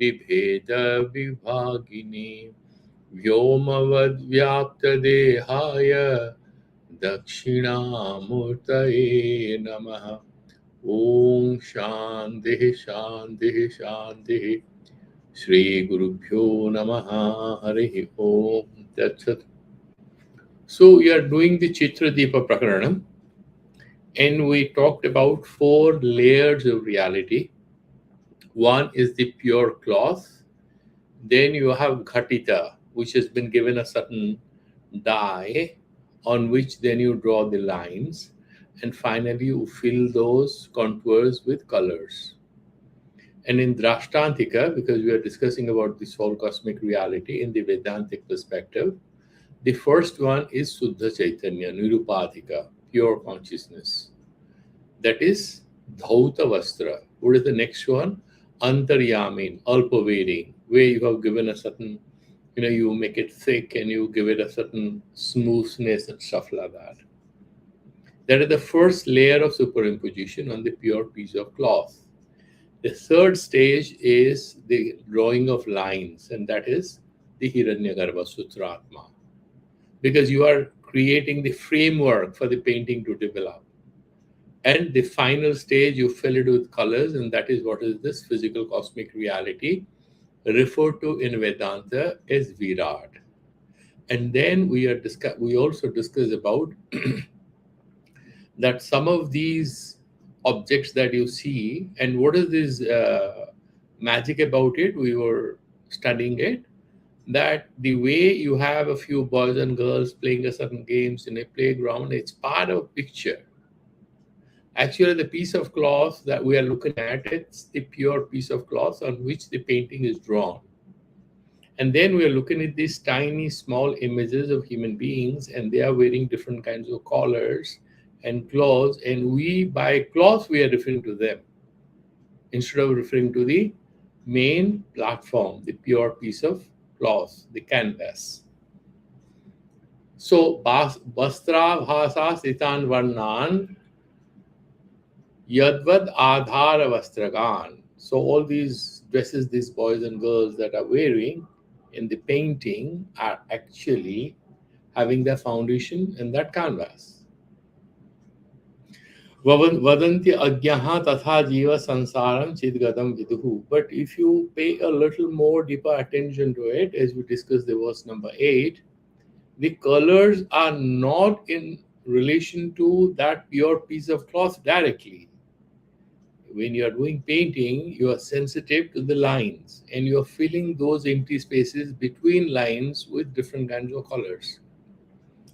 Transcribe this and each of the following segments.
विभेद विभागिने व्योमवद्व्याप्तदेहाय दक्षिणामूर्तये नमः। ओम शांति शांति शांति। श्री गुरुभ्यो नमः। हरि ओम तत्सत्। So we are doing the Chitradeepa Prakarana, and we talked about 4 layers of reality. One is the pure cloth. Then you have ghatita, which has been given a certain dye on which then you draw the lines. And finally, you fill those contours with colors. And in Drashtantika, because we are discussing about this whole cosmic reality in the Vedantic perspective, the first one is Suddha Chaitanya, Nirupadhika, pure consciousness. That is Dhauta Vastra. What is the next one? Antaryamin, all-pervading, where you have given a certain, you make it thick and you give it a certain smoothness and stuff like that. That is the first layer of superimposition on the pure piece of cloth. The third stage is the drawing of lines, and that is the Hiranyagarbha Sutratma. Because you are creating the framework for the painting to develop. And the final stage, you fill it with colors, and that is what is this physical cosmic reality, referred to in Vedanta as Virat. And then we also discuss about that some of these objects that you see, and what is this magic about it, we were studying it, that the way you have a few boys and girls playing a certain games in a playground, it's part of a picture. Actually, the piece of cloth that we are looking at, it's the pure piece of cloth on which the painting is drawn. And then we are looking at these tiny, small images of human beings, and they are wearing different kinds of collars and clothes. And by cloth, we are referring to them instead of referring to the main platform, the pure piece of cloth, the canvas. So, Vastra Bhasa Sitan Varnan Yadvad Adhara Vastragan. So all these dresses these boys and girls that are wearing in the painting are actually having their foundation in that canvas. Vadanti agyaha tatha jiva sansaram chidgatam viduhu. But if you pay a little more deeper attention to it, as we discussed the verse number 8, the colors are not in relation to that pure piece of cloth directly. When you are doing painting, you are sensitive to the lines, and you are filling those empty spaces between lines with different kinds of colors.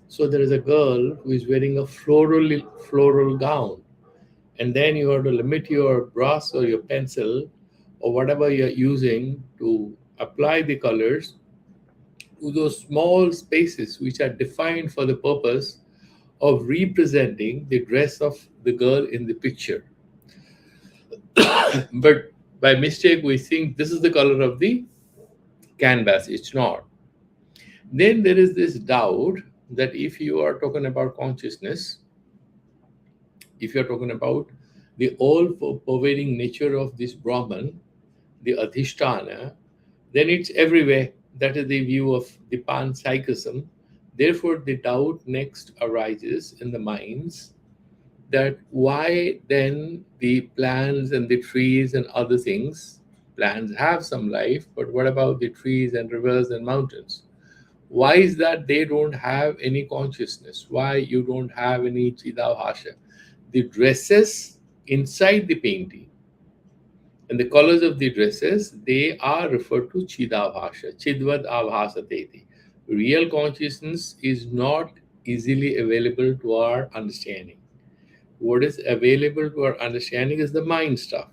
So there is a girl who is wearing a floral gown, and then you have to limit your brush or your pencil or whatever you're using to apply the colors to those small spaces which are defined for the purpose of representing the dress of the girl in the picture. But by mistake, we think this is the color of the canvas. It's not. Then there is this doubt that if you are talking about consciousness, if you're talking about the all-pervading nature of this Brahman, the Adhisthana, then it's everywhere. That is the view of the panpsychism. Therefore, the doubt next arises in the minds that why then the plants and the trees and other things, plants have some life, but what about the trees and rivers and mountains? Why is that they don't have any consciousness? Why you don't have any chidabhasha? The dresses inside the painting and the colors of the dresses, they are referred to chidabhasha, chidvad abhasateti. Real consciousness is not easily available to our understanding. What is available to our understanding is the mind stuff.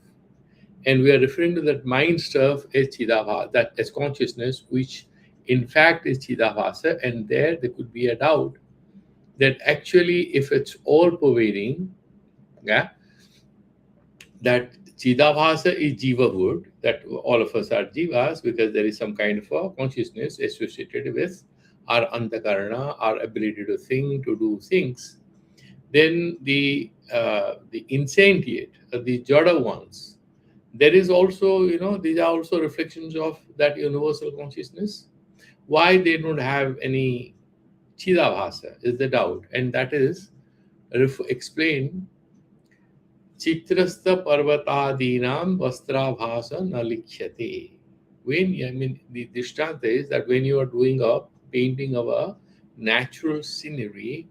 And we are referring to that mind stuff as chidabhasa, that as consciousness, which in fact is chidabhasa. And there could be a doubt that actually if it's all pervading, yeah, that chidabhasa is jivahood, that all of us are jivas because there is some kind of a consciousness associated with our antakarana, our ability to think, to do things. Then the insentient, the jada ones, There is also, these are also reflections of that universal consciousness. Why they don't have any Chidabhasa is the doubt, and that is explained Chitrasta Parvatadinam Vastrabhasa Nalikhyate. The Drishtanta is that when you are doing a painting of a natural scenery,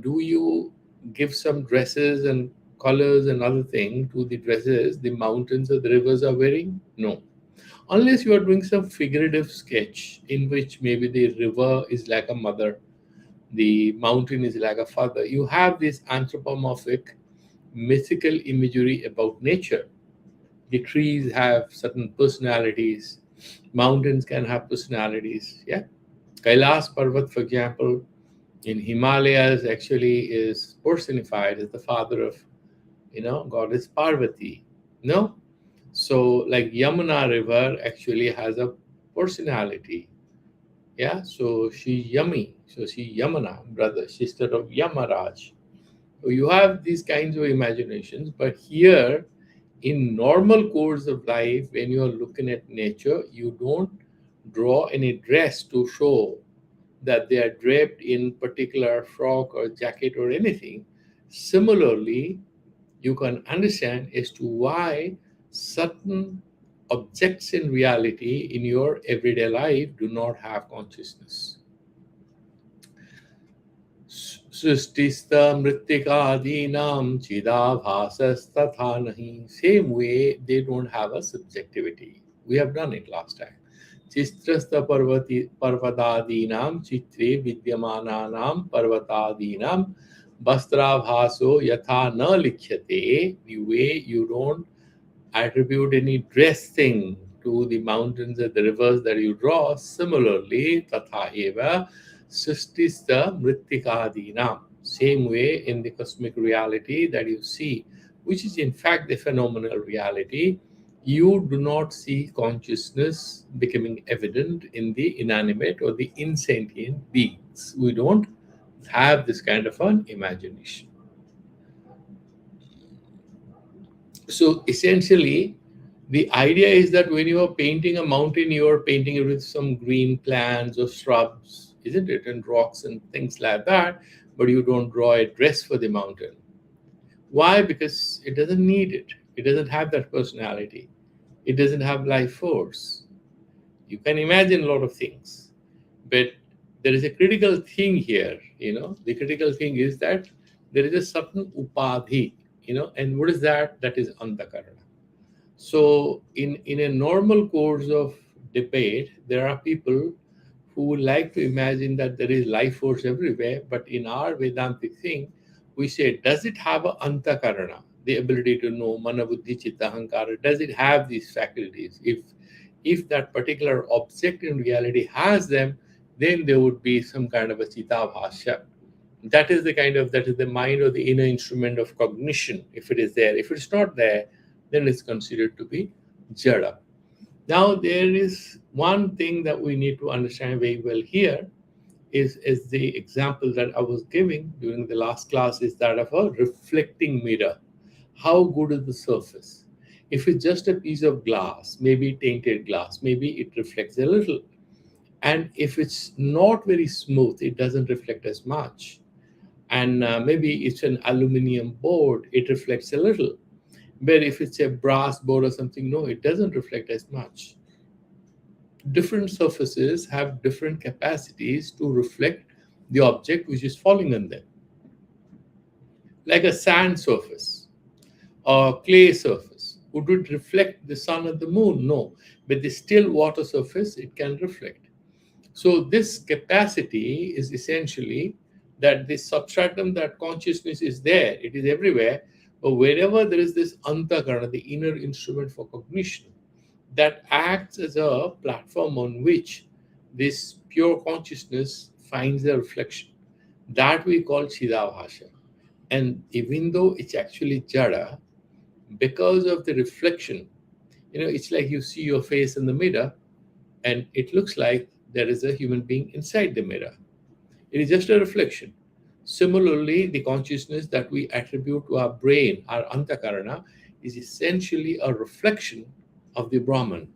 do you give some dresses and colors and other thing to the dresses the mountains or the rivers are wearing? No. Unless you are doing some figurative sketch in which maybe the river is like a mother, the mountain is like a father. You have this anthropomorphic mythical imagery about nature. The trees have certain personalities, mountains can have personalities. Yeah. Kailas Parvat, for example, in Himalayas actually is personified as the father of, goddess Parvati. No? So, like Yamuna River actually has a personality. Yeah. So, she Yami. So, she Yamuna, brother, sister of Yamaraj. So, you have these kinds of imaginations, but here in normal course of life, when you are looking at nature, you don't draw any dress to show that they are draped in particular frock or jacket or anything. Similarly, you can understand as to why certain objects in reality in your everyday life do not have consciousness. Sristista mritikadinam chidabhasastatha nahi. Same way, they don't have a subjectivity. We have done it last time. Chistrasta parvatadinam chitre vidyamananam parvatadinam vastrabhaso yatha na likhyate. The way you don't attribute any dress thing to the mountains and the rivers that you draw, similarly, tatha eva Sristista mritikadinam. Same way in the cosmic reality that you see, which is in fact the phenomenal reality, you do not see consciousness becoming evident in the inanimate or the insentient beings. We don't have this kind of an imagination. So essentially, the idea is that when you are painting a mountain, you are painting it with some green plants or shrubs, isn't it? And rocks and things like that, but you don't draw a dress for the mountain. Why? Because it doesn't need it. It doesn't have that personality. It doesn't have life force. You can imagine a lot of things, but there is a critical thing here. The critical thing is that there is a certain upadhi, and what is that? That is antakarana. So, in a normal course of debate, there are people who would like to imagine that there is life force everywhere, but in our Vedantic thing, we say, does it have a antakarana, the ability to know, mana, buddhi, chitta, ahankara? Does it have these faculties? If that particular object in reality has them, then there would be some kind of a chitabhasya. That is the mind or the inner instrument of cognition, if it is there. If it's not there, then it's considered to be jada. Now, there is one thing that we need to understand very well here is the example that I was giving during the last class is that of a reflecting mirror. How good is the surface? If it's just a piece of glass, maybe tainted glass, maybe it reflects a little. And if it's not very smooth, it doesn't reflect as much. And maybe it's an aluminum board, it reflects a little. But if it's a brass board or something, no, it doesn't reflect as much. Different surfaces have different capacities to reflect the object which is falling on them. Like a sand surface or clay surface. Would it reflect the sun or the moon? No. But the still water surface, it can reflect. So this capacity is essentially that this substratum, that consciousness is there, it is everywhere, but wherever there is this antakarana, the inner instrument for cognition, that acts as a platform on which this pure consciousness finds a reflection. That we call Chidabhasha. And even though it's actually Jada, because of the reflection, it's like you see your face in the mirror and it looks like there is a human being inside the mirror. It is just a reflection. Similarly, the consciousness that we attribute to our brain, our antakarana, is essentially a reflection of the Brahman.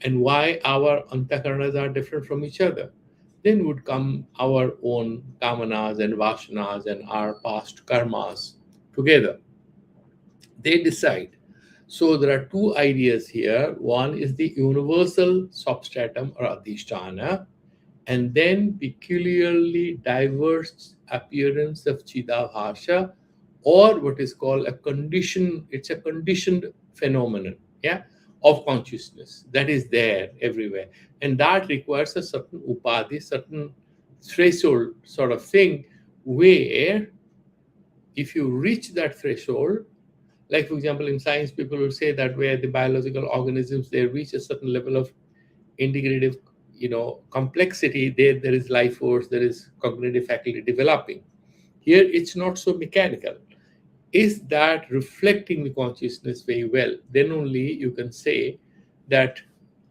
And why our antakaranas are different from each other. Then would come our own kamanas and vasanas and our past karmas together. They decide. So there are two ideas here. One is the universal substratum or adhisthana, and then peculiarly diverse appearance of Chidabhasha, or what is called a condition, it's a conditioned phenomenon, yeah, of consciousness that is there everywhere. And that requires a certain upadhi, certain threshold sort of thing, where if you reach that threshold, like for example, in science, people will say that where the biological organisms they reach a certain level of integrative, complexity, there is life force, there is cognitive faculty developing. Here, it's not so mechanical. Is that reflecting the consciousness very well? Then only you can say that,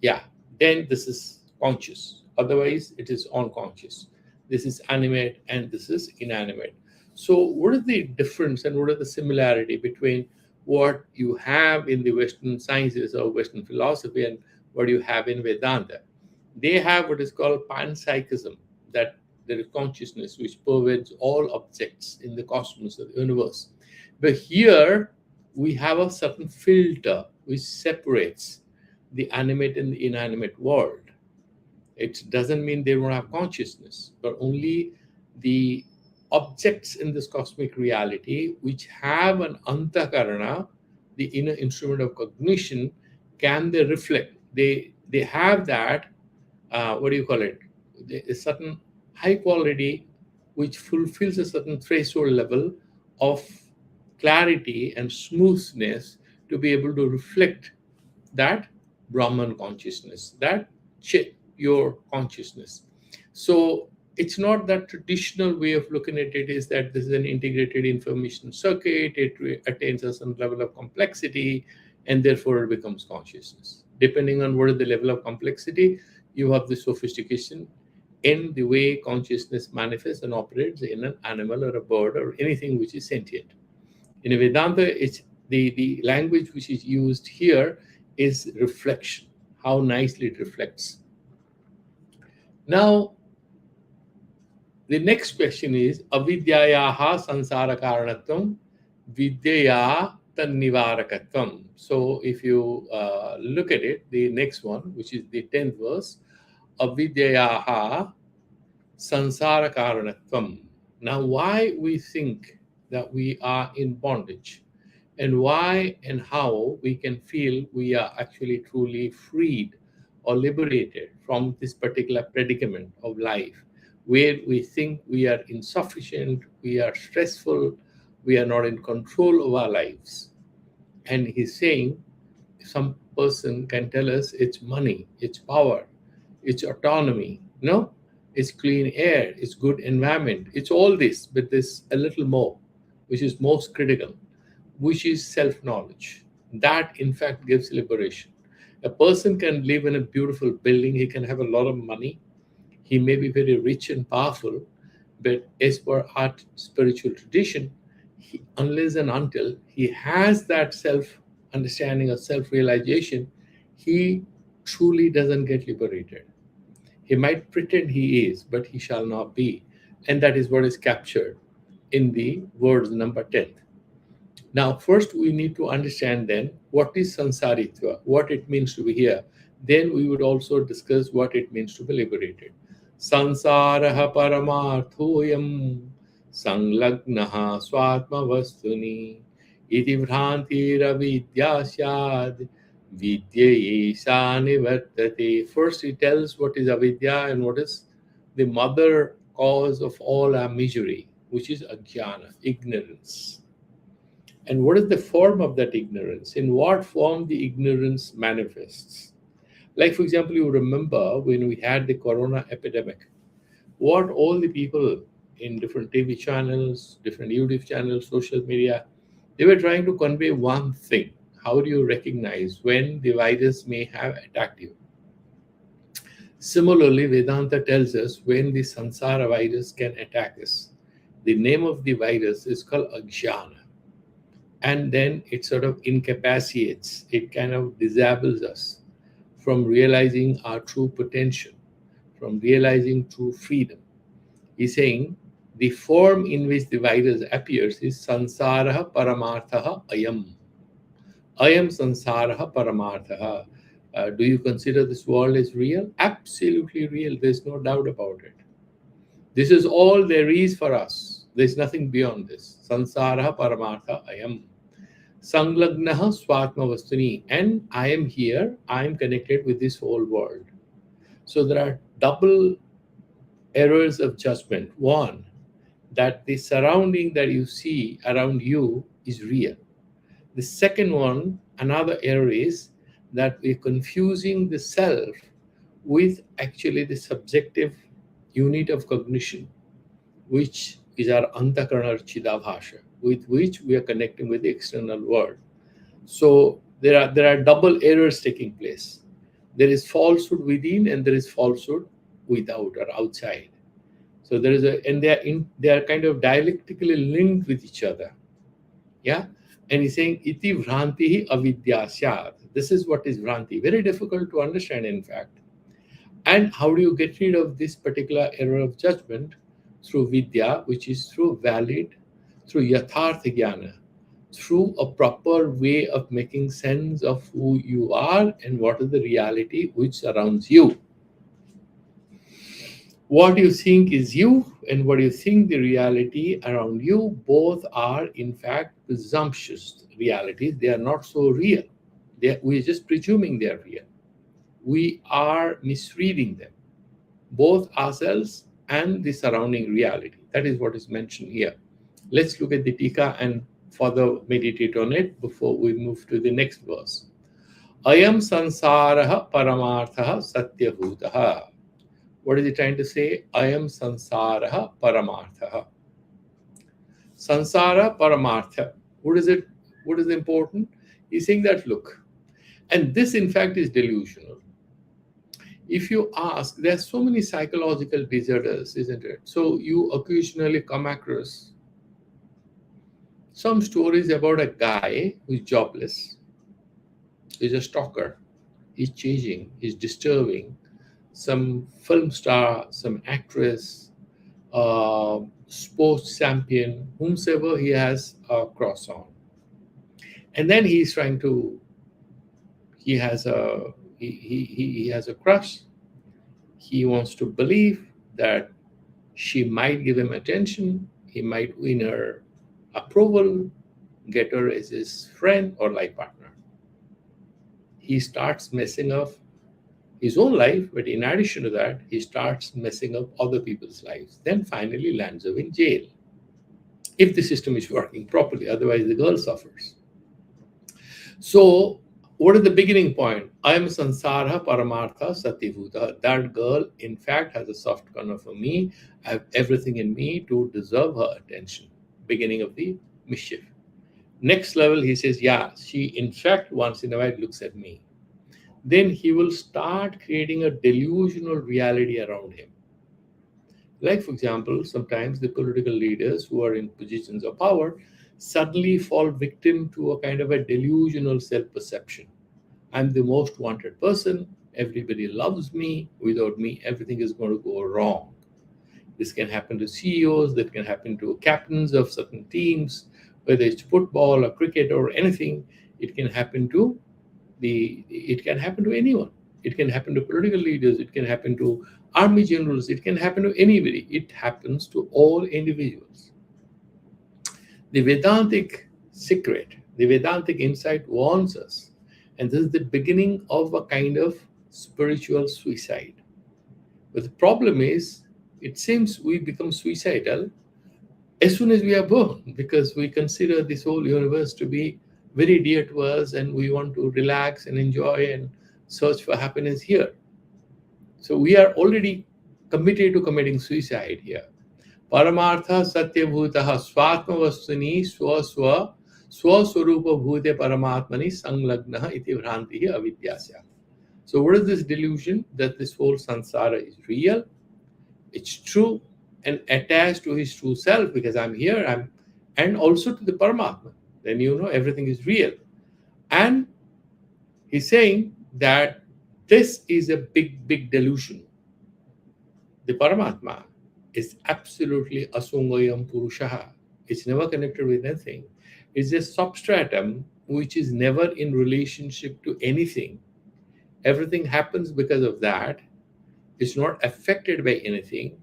yeah, then this is conscious. Otherwise, it is unconscious. This is animate and this is inanimate. So, what is the difference and what are the similarity between what you have in the Western sciences or Western philosophy and what you have in Vedanta? They have what is called panpsychism, that there is consciousness which pervades all objects in the cosmos of the universe. But here we have a certain filter which separates the animate and the inanimate world. It doesn't mean they don't have consciousness, but only the objects in this cosmic reality which have an antakarana, the inner instrument of cognition, can they reflect? They have that, what do you call it? A certain high quality which fulfills a certain threshold level of clarity and smoothness to be able to reflect that Brahman consciousness, that your consciousness. So it's not that traditional way of looking at it is that this is an integrated information circuit, it attains a certain level of complexity, and therefore it becomes consciousness. Depending on what is the level of complexity, you have the sophistication in the way consciousness manifests and operates in an animal or a bird or anything which is sentient. In a Vedanta, it's the language which is used here is reflection, how nicely it reflects. Now, the next question is avidyayaha sansara karanatvam vidyaya tannivarakatvam. So if you look at it, the next one, which is the 10th verse, avidyayaha sansara karanatvam. Now, why we think that we are in bondage and why and how we can feel we are actually truly freed or liberated from this particular predicament of life, where we think we are insufficient, we are stressful, we are not in control of our lives. And he's saying some person can tell us it's money, it's power, it's autonomy, no? It's clean air, it's good environment, it's all this, but there's a little more, which is most critical, which is self-knowledge. That, in fact, gives liberation. A person can live in a beautiful building, he can have a lot of money, he may be very rich and powerful, but as per our spiritual tradition, unless and until he has that self-understanding or self-realization, he truly doesn't get liberated. He might pretend he is, but he shall not be. And that is what is captured in the words number 10. Now, first we need to understand then what is sansaritva, what it means to be here. Then we would also discuss what it means to be liberated. Sansaraha paramarthoyam sanglagnaha swatma vastuni iti bhrantiravidya syad vidya nivartate. First he tells what is avidya and what is the mother cause of all our misery, which is ajnana, ignorance. And what is the form of that ignorance? In what form the ignorance manifests? Like, for example, you remember when we had the corona epidemic, what all the people in different TV channels, different YouTube channels, social media, they were trying to convey one thing. How do you recognize when the virus may have attacked you? Similarly, Vedanta tells us when the samsara virus can attack us. The name of the virus is called ajnana. and then it sort of incapacitates, it kind of disables us from realizing our true potential, from realizing true freedom. He's saying the form in which the virus appears is sansaraha paramarthaha ayam. Ayam sansaraha paramarthaha. Do you consider this world as real? Absolutely real. There's no doubt about it. This is all there is for us. There's nothing beyond this. Sansaraha paramartha ayam. Sanglagnaha swatma vastuni. And I am here. I am connected with this whole world. So there are double errors of judgment. One, that the surrounding that you see around you is real. The second one, another error is that we're confusing the self with actually the subjective unit of cognition, which is our antakarana chidabhasha, with which we are connecting with the external world. So there are double errors taking place. There is falsehood within and there is falsehood without or outside. So there is they are kind of dialectically linked with each other. Yeah. And he's saying iti vrantihi avidya syat. This is what is vranti. Very difficult to understand, in fact. And how do you get rid of this particular error of judgment? Through vidya, which is through yathartha jnana, through a proper way of making sense of who you are and what is the reality which surrounds you. What you think is you and what you think the reality around you, both are in fact presumptuous realities. They are not so real. We are just presuming they are real. We are misreading them, both ourselves and the surrounding reality. That is what is mentioned here. Let's look at the Tika and further meditate on it before we move to the next verse. Ayam sansaraha paramarthaha satyabhutaha. What is he trying to say? Ayam sansaraha paramarthaha. Sansara paramartha. What is it? What is important? He's saying that, look, and this in fact is delusional. If you ask, there are so many psychological disorders, isn't it? So you occasionally come across some stories about a guy who's jobless, he's a stalker, he's chasing, he's disturbing some film star, some actress, sports champion, whomsoever he has a cross on. And then he's trying to, he has a crush. He wants to believe that she might give him attention, he might win her approval, get her as his friend or life partner. He starts messing up his own life, but in addition to that, he starts messing up other people's lives. Then finally lands up in jail. If the system is working properly, otherwise the girl suffers. So, what is the beginning point? I am sansara paramartha satyabhuta. That girl, in fact, has a soft corner for me. I have everything in me to deserve her attention. Beginning of the mischief. Next level, he says, yeah, she in fact once in a while looks at me. Then he will start creating a delusional reality around him. Like, for example, sometimes the political leaders who are in positions of power suddenly fall victim to a kind of a delusional self-perception. I'm the most wanted person. Everybody loves me. Without me, everything is going to go wrong. This can happen to CEOs, that can happen to captains of certain teams, whether it's football or cricket or anything. It can happen to anyone. It can happen to political leaders. It can happen to army generals. It can happen to anybody. It happens to all individuals. The Vedantic secret, the Vedantic insight warns us, and this is the beginning of a kind of spiritual suicide. But the problem is, it seems we become suicidal as soon as we are born, because we consider this whole universe to be very dear to us and we want to relax and enjoy and search for happiness here. So we are already committed to committing suicide here. Paramartha satyabhutaha swatma vastuni swaswarupa bhute paramatmani sanglagnaha iti vrantihi avidyasya. So what is this delusion? That this whole sansara is real, it's true, and attached to his true self, because I'm here, and also to the Paramatma. then you know everything is real. And he's saying that this is a big, big delusion. The Paramatma is absolutely asungayam purushaha. It's never connected with anything. It's a substratum which is never in relationship to anything. Everything happens because of that. It's not affected by anything.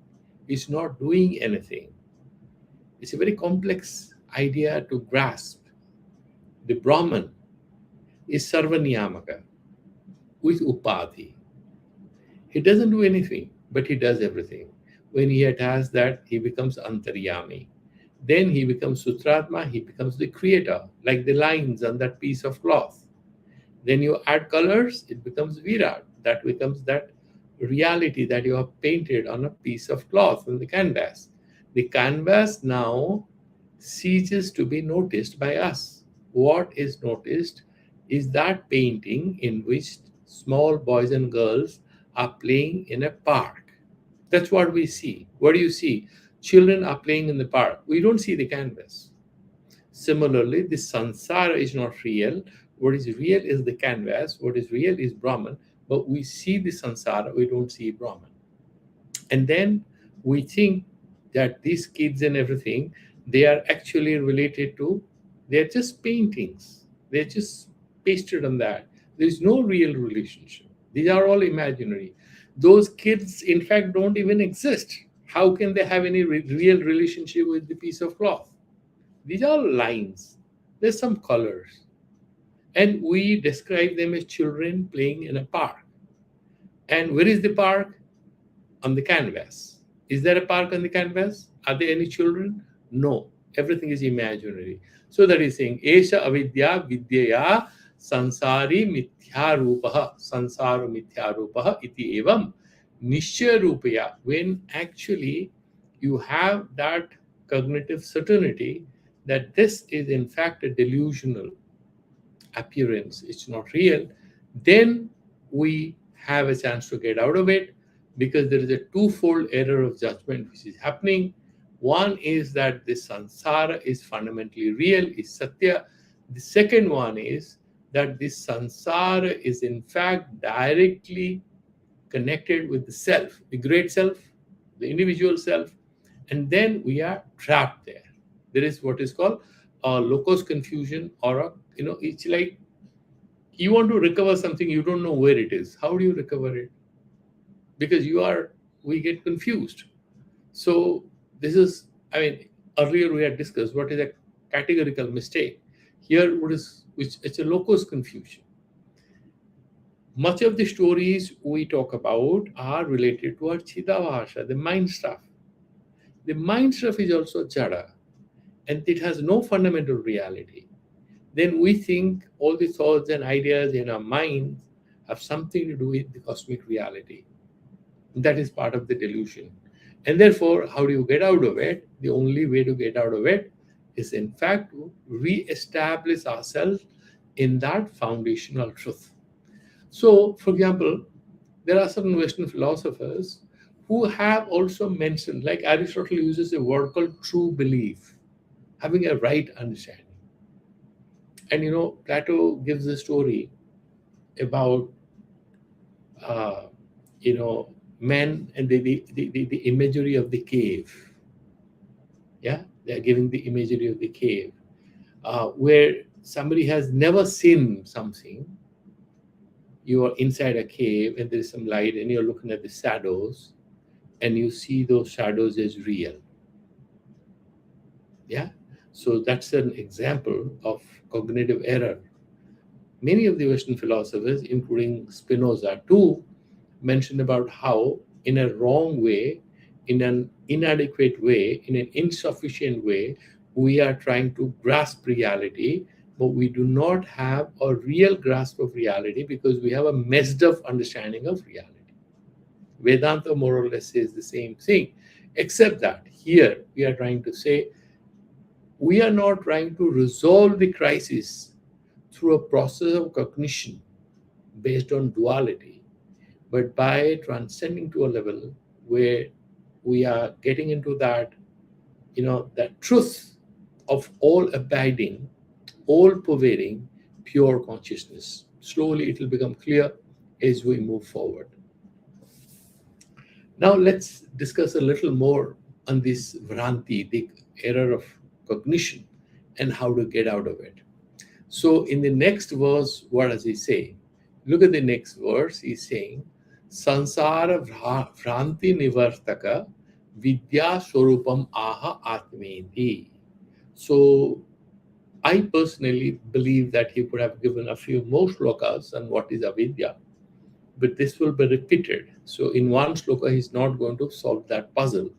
It's not doing anything. It's a very complex idea to grasp. The Brahman is sarvaniyamaka with upadhi. He doesn't do anything, but he does everything. When he attaches that, he becomes antaryami. Then he becomes sutratma, he becomes the creator, like the lines on that piece of cloth. Then you add colors, it becomes virat. That becomes that reality that you have painted on a piece of cloth on the canvas. The canvas now ceases to be noticed by us. What is noticed is that painting in which small boys and girls are playing in a park. That's what we see. What do you see? Children are playing in the park. We don't see the canvas. Similarly, the sansara is not real. What is real is the canvas. What is real is Brahman. But we see the sansara, we don't see Brahman. And then we think that these kids and everything, they are actually related to, they're just paintings. They're just pasted on that. There's no real relationship. These are all imaginary. Those kids, in fact, don't even exist. How can they have any real relationship with the piece of cloth? These are lines. There's some colors. And we describe them as children playing in a park. And where is the park? On the canvas. Is there a park on the canvas? Are there any children? No. Everything is imaginary. So that is saying, Esha avidya vidyaya sansari mithyarupaha. Sansara mithyarupaha iti evam nishya rupaya. When actually you have that cognitive certainty that this is in fact a delusional appearance, it's not real, then we have a chance to get out of it, because there is a twofold error of judgment which is happening. One is that the sansara is fundamentally real, is satya. The second one is that this sansara is in fact directly connected with the self, the great self, the individual self, and then we are trapped there. There is what is called a locus confusion, or a, it's like you want to recover something, you don't know where it is. How do you recover it? Because we get confused. So this is, earlier we had discussed what is a categorical mistake. Here, it's a locus confusion. Much of the stories we talk about are related to our chidavasha, the mind stuff. The mind stuff is also jada, and it has no fundamental reality. Then we think all the thoughts and ideas in our mind have something to do with the cosmic reality. That is part of the delusion. And therefore, how do you get out of it? The only way to get out of it is, in fact, to re-establish ourselves in that foundational truth. So, for example, there are certain Western philosophers who have also mentioned, like Aristotle uses a word called true belief, having a right understanding. And Plato gives a story about men and the imagery of the cave. Yeah, they are giving the imagery of the cave, where somebody has never seen something. You are inside a cave and there is some light, and you're looking at the shadows, and you see those shadows as real. Yeah, so that's an example of cognitive error. Many of the Western philosophers, including Spinoza too, mentioned about how in a wrong way, in an inadequate way, in an insufficient way, we are trying to grasp reality, but we do not have a real grasp of reality because we have a messed up understanding of reality. Vedanta more or less says the same thing, except that here we are trying to say we are not trying to resolve the crisis through a process of cognition based on duality, but by transcending to a level where we are getting into that, that truth of all abiding, all-pervading, pure consciousness. Slowly it will become clear as we move forward. Now let's discuss a little more on this Vranti, the error of cognition, and how to get out of it. So in the next verse, what does he say? Look at the next verse. He's saying, Sansara Vranti Nivartaka Vidya Swarupam Aha Atmeti. So I personally believe that he would have given a few more shlokas on what is avidya, but this will be repeated. So in one shloka, he's not going to solve that puzzle.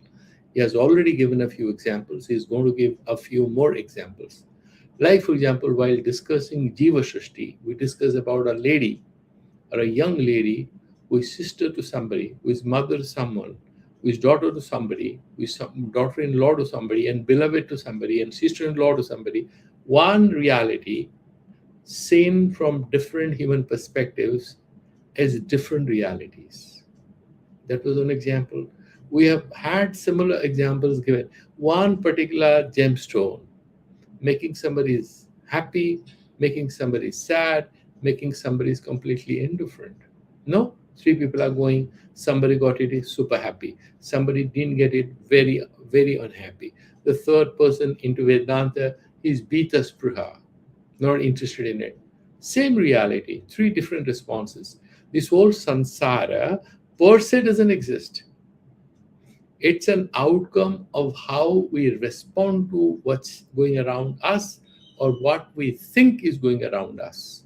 He has already given a few examples. He's going to give a few more examples. Like, for example, while discussing Jiva Shrishti, we discuss about a lady or a young lady who is sister to somebody, who is mother to someone, who is daughter to somebody, who is daughter-in-law to somebody, and beloved to somebody, and sister-in-law to somebody. One reality seen from different human perspectives as different realities. That was an example. We have had similar examples given. One particular gemstone, making somebody happy, making somebody sad, making somebody completely indifferent. No, three people are going, somebody got it, is super happy. Somebody didn't get it, very, very unhappy. The third person into Vedanta is Bita Spruha, not interested in it. Same reality, three different responses. This whole samsara per se doesn't exist. It's an outcome of how we respond to what's going around us or what we think is going around us.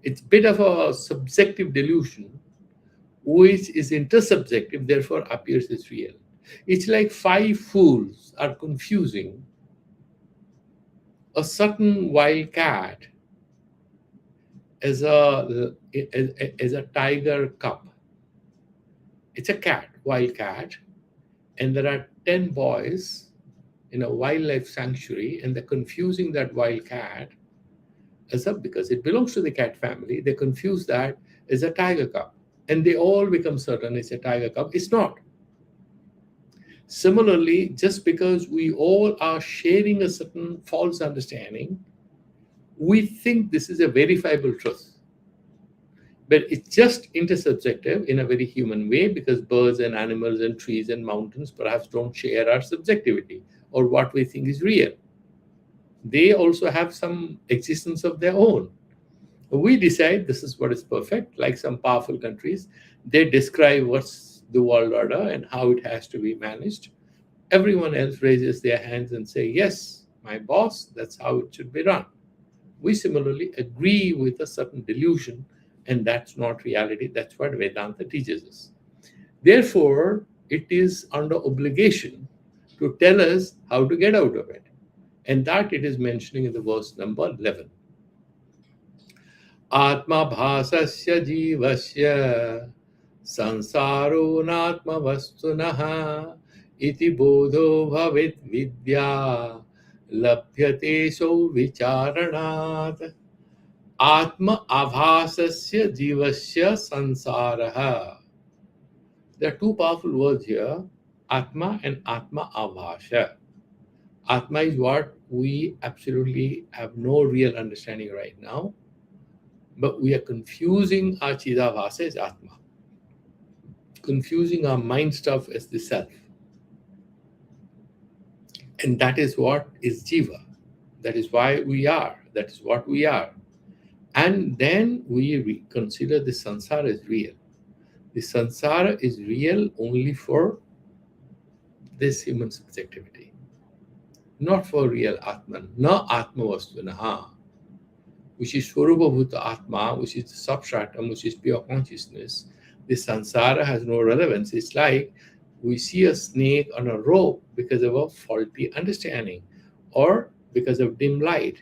It's a bit of a subjective delusion, which is intersubjective, therefore appears as real. It's like five fools are confusing a certain wild cat as a tiger cub. It's a cat, wild cat, and there are 10 boys in a wildlife sanctuary, and they're confusing that wild cat because it belongs to the cat family. They confuse that as a tiger cub, and they all become certain it's a tiger cub. It's not. Similarly, just because we all are sharing a certain false understanding, we think this is a verifiable truth. But it's just intersubjective in a very human way, because birds and animals and trees and mountains perhaps don't share our subjectivity or what we think is real. They also have some existence of their own. We decide this is what is perfect, like some powerful countries. They describe what's the world order and how it has to be managed. Everyone else raises their hands and say, yes, my boss, that's how it should be run. We similarly agree with a certain delusion, and that's not reality. That's what Vedanta teaches us. Therefore, it is under obligation to tell us how to get out of it. And that it is mentioning in the verse number 11. Atma bhasasya jivasya sansaro natma vastunaha iti bodho bhavit vidya labhyate so vicharanat. Atma avhasasya jivasya sansaraha. There are two powerful words here, Atma and Atma avhasya. Atma is what we absolutely have no real understanding right now, but we are confusing our Chidavasa as Atma, confusing our mind stuff as the self. And that is what is Jiva. That is why we are. That is what we are. And then we consider the sansara as real. The sansara is real only for this human subjectivity, not for real Atman. Na Atma Vastunaha, which is Swarupa Bhuta Atma, which is the substratum, which is pure consciousness. The sansara has no relevance. It's like we see a snake on a rope because of a faulty understanding or because of dim light.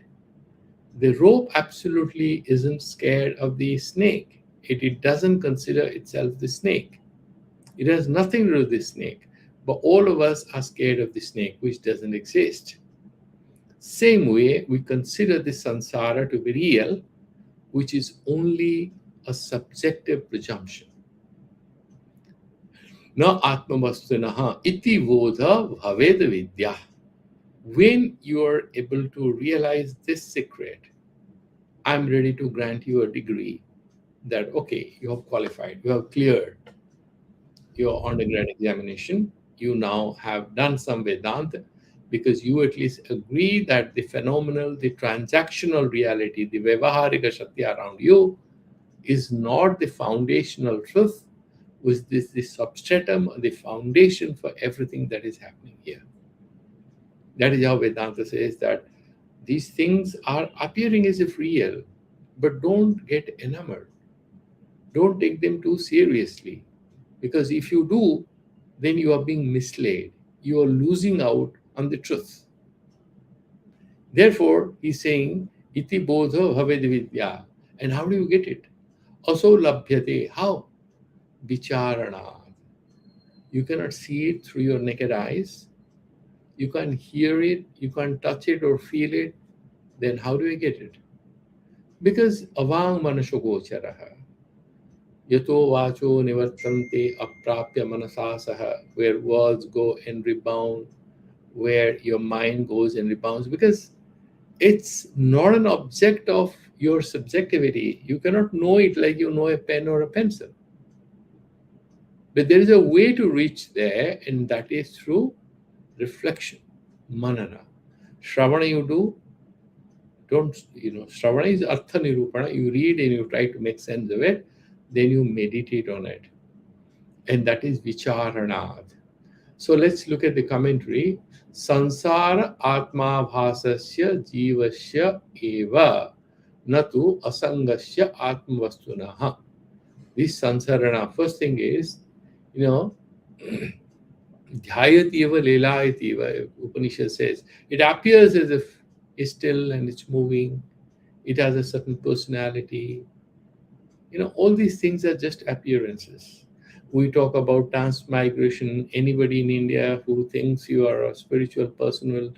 The rope absolutely isn't scared of the snake. It doesn't consider itself the snake. It has nothing to do with the snake. But all of us are scared of the snake, which doesn't exist. Same way, we consider the sansara to be real, which is only a subjective presumption. Na atmavastanaha iti vodha bhaveda vidya. When you are able to realize this secret, I'm ready to grant you a degree that, okay, you have qualified, you have cleared your undergrad examination, you now have done some Vedanta, because you at least agree that the phenomenal, the transactional reality, the Vyavaharika Shakti around you is not the foundational truth, which is the substratum, the foundation for everything that is happening here. That is how Vedanta says that these things are appearing as if real, but don't get enamored. Don't take them too seriously. Because if you do, then you are being misled. You are losing out on the truth. Therefore, he's saying, iti bodho bhaved vidya. And how do you get it? Aso labhyate. How? Vicharana. You cannot see it through your naked eyes. You can't hear it. You can't touch it or feel it. Then how do you get it? Because avang manashogocharaha. Yato vacho nivartante aprapya manasasaha, where words go and rebound, where your mind goes and rebounds, because it's not an object of your subjectivity. You cannot know it like you know a pen or a pencil. But there is a way to reach there, and that is through reflection, manana. Shravana you do, don't, Shravana is artha nirupana. You read and you try to make sense of it, then you meditate on it. And that is vicharanad. So let's look at the commentary. Sansara atma bhasasya jivasya eva natu asangasya atmavastunaha. This sansarana, first thing is, dhyayati eva lelayati eva, Upanishad says, it appears as if it's still and it's moving. It has a certain personality. All these things are just appearances. We talk about transmigration. Anybody in India who thinks you are a spiritual person will,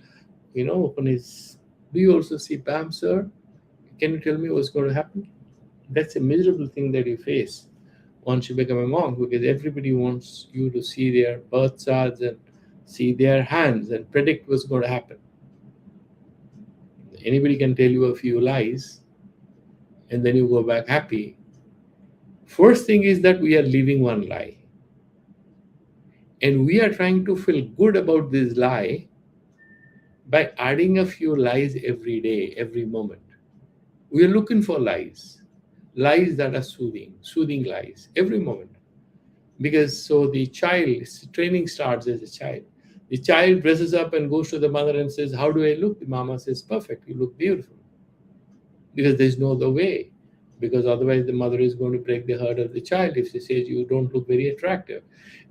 open his. Do you also see, Pam, sir? Can you tell me what's going to happen? That's a miserable thing that you face once you become a monk, because everybody wants you to see their birth charts and see their hands and predict what's going to happen. Anybody can tell you a few lies, and then you go back happy. First thing is that we are living one lie. And we are trying to feel good about this lie by adding a few lies every day, every moment. We are looking for lies that are soothing lies every moment. Because so the training starts as a child. The child dresses up and goes to the mother and says, how do I look? The mama says, perfect, you look beautiful. Because there's no other way. Because otherwise the mother is going to break the heart of the child if she says you don't look very attractive.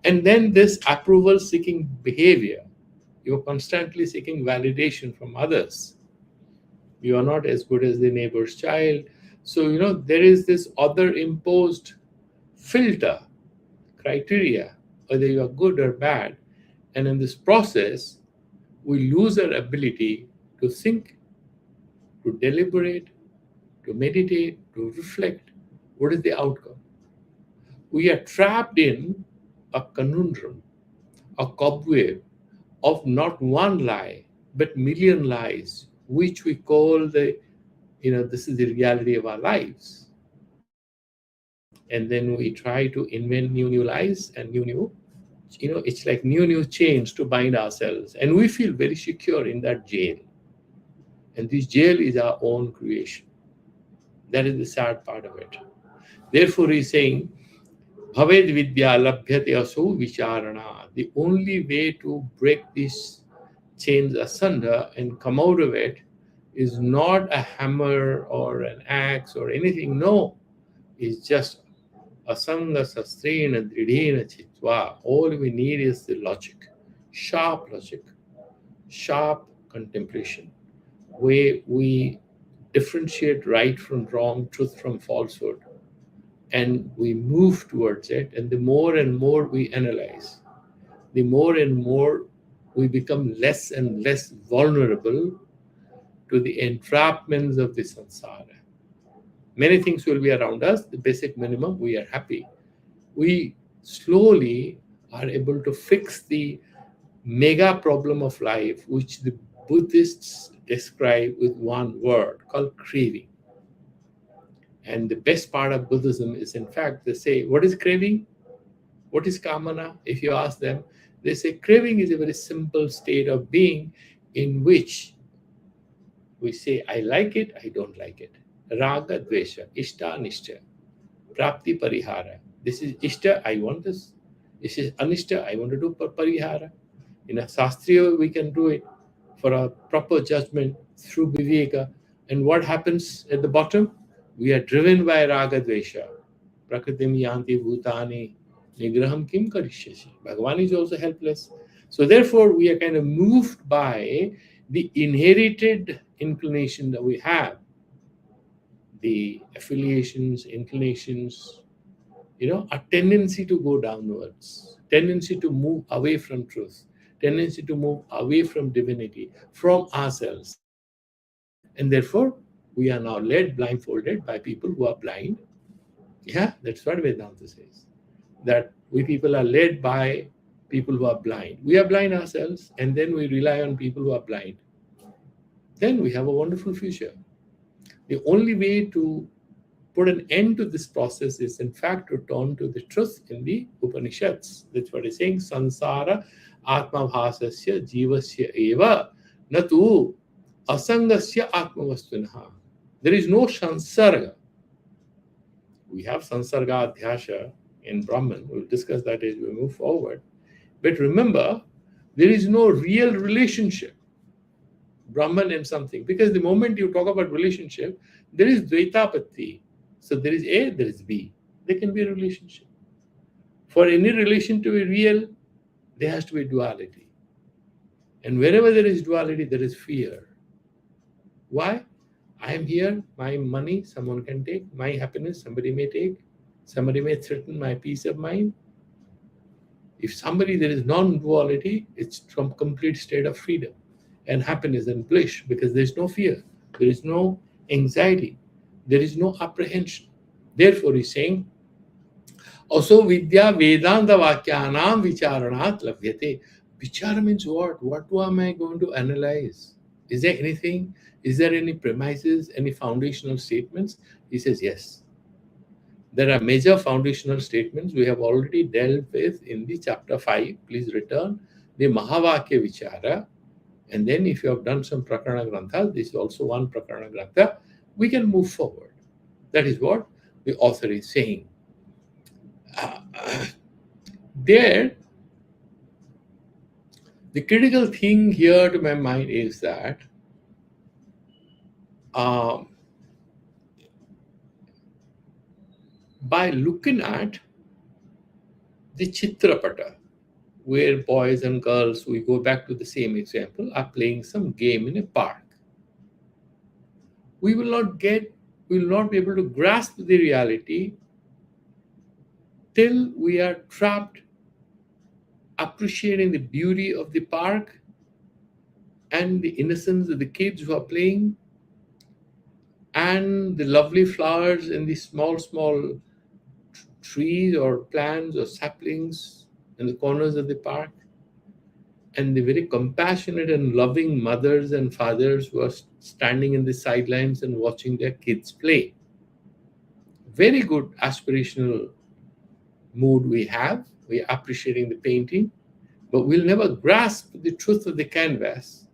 And then this approval-seeking behavior, you're constantly seeking validation from others. You are not as good as the neighbor's child. So, there is this other imposed filter, criteria, whether you are good or bad. And in this process, we lose our ability to think, to deliberate, to meditate, to reflect. What is the outcome? We are trapped in a conundrum, a cobweb of not one lie, but million lies, which we call this is the reality of our lives. And then we try to invent new lies and new, it's like new chains to bind ourselves. And we feel very secure in that jail. And this jail is our own creation. That is the sad part of it. Therefore, he's saying, Bhaved vidya labhyate aso vicharana. The only way to break these chains asunder and come out of it is not a hammer or an axe or anything. No, it's just asanga sastrena dridhena chitva. All we need is the logic, sharp contemplation, where we differentiate right from wrong, truth from falsehood, and we move towards it. And the more and more we analyze, the more and more we become less and less vulnerable to the entrapments of the samsara. Many things will be around us, the basic minimum, we are happy. We slowly are able to fix the mega problem of life, which the Buddhists describe with one word called craving. And the best part of Buddhism is, in fact, they say, what is craving? What is kamana? If you ask them, they say craving is a very simple state of being in which we say, I like it, I don't like it. Raga, dvesha, ishta, anishta, prapti, parihara. This is ishta, I want this. This is anishta, I want to do parihara. In a Sastriya, we can do it for a proper judgment through viveka. And what happens at the bottom? We are driven by raga, dvesha. Prakritim yanti bhutani nigraham kim karishyasi. Bhagavan is also helpless. So therefore, we are kind of moved by the inherited inclination that we have, the affiliations, inclinations, a tendency to go downwards, tendency to move away from truth, tendency to move away from divinity, from ourselves. And therefore, we are now led blindfolded by people who are blind. Yeah, that's what Vedanta says. That we people are led by people who are blind. We are blind ourselves, and then we rely on people who are blind. Then we have a wonderful future. The only way to put an end to this process is, in fact, to turn to the truth in the Upanishads. That's what it's saying. Sansara atma bhasasya jivasya eva natu asangasya atmavastunha. There is no sansarga. We have sansarga adhyasha in Brahman. We'll discuss that as we move forward. But remember, there is no real relationship, Brahman and something. Because the moment you talk about relationship, there is dvaitapatti. So there is A, there is B. There can be a relationship. For any relation to be real, there has to be duality. And wherever there is duality, there is fear. Why? I am here, my money someone can take, my happiness somebody may take, somebody may threaten my peace of mind. If there is non-duality, it's from complete state of freedom and happiness and bliss, because there is no fear, there is no anxiety, there is no apprehension. Therefore, he's saying, also vidya vedanta vakyanam vicharanat lavhyate. Vichara means what? What am I going to analyze? Is there anything? Is there any premises, any foundational statements? He says, yes. There are major foundational statements we have already dealt with in the chapter 5. Please return. The Mahavakya Vichara. And then if you have done some Prakarana Grantha, this is also one Prakarana Grantha, we can move forward. That is what the author is saying. There, the critical thing here to my mind is that by looking at the Chitrapata, where boys and girls, we go back to the same example, are playing some game in a park, we will not be able to grasp the reality till we are trapped appreciating the beauty of the park and the innocence of the kids who are playing and the lovely flowers and the small trees or plants or saplings in the corners of the park, and the very compassionate and loving mothers and fathers who are standing in the sidelines and watching their kids play. Very good aspirational mood we have. We are appreciating the painting, but we'll never grasp the truth of the canvas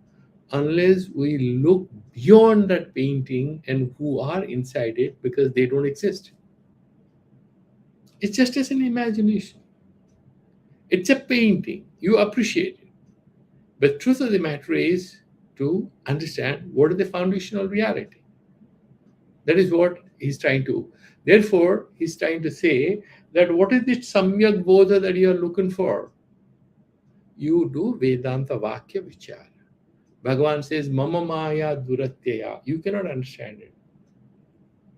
unless we look beyond that painting and who are inside it, because they don't exist. It's just as an imagination. It's a painting. You appreciate it. But truth of the matter is to understand what is the foundational reality. That is what he's trying to. Therefore, he's trying to say that what is the samyak bodha that you are looking for? You do Vedanta Vakya Vichara. Bhagavan says, Mama Maya Duratyaya. You cannot understand it.